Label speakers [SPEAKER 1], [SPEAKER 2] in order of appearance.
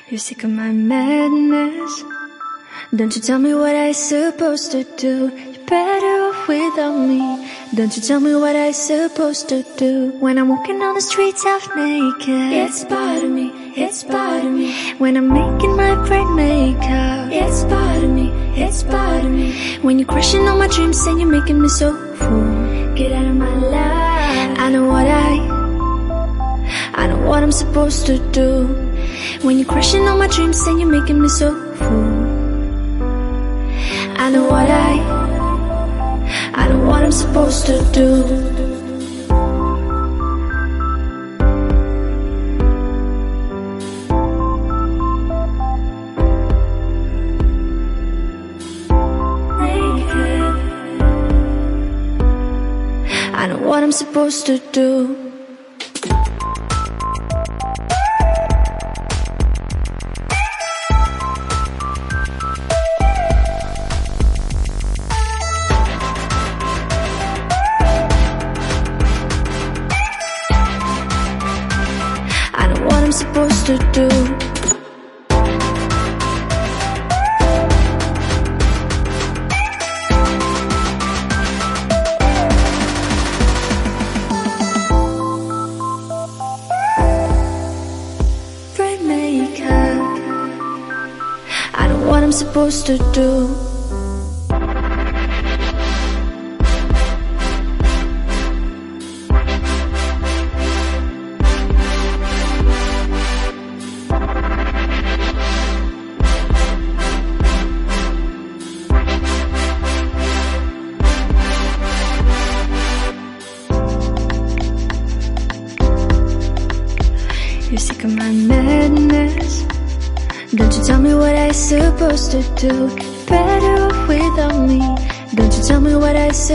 [SPEAKER 1] You're sick of my madness. Don't you tell me what I supposed to do. You're better off without me. Don't you tell me what I supposed to do. When I'm walking on the streets half naked, it's bothering me, it's bothering me. When I'm making my bright makeup, it's bothering me, it's bothering me. When you're crushing on my dreams and you're making me so full, get out of my life. I know what I'm supposed to do. When you're crushing on my dreams and you're making me so full, I know what I'm supposed to do. I know what I'm supposed to do. I know what I'm supposed to do. Bright makeup. I know what I'm supposed to do. You're sick of my madness. Don't you tell me what I supposed to do. You're better off without me. Don't you tell me what I supposed to do.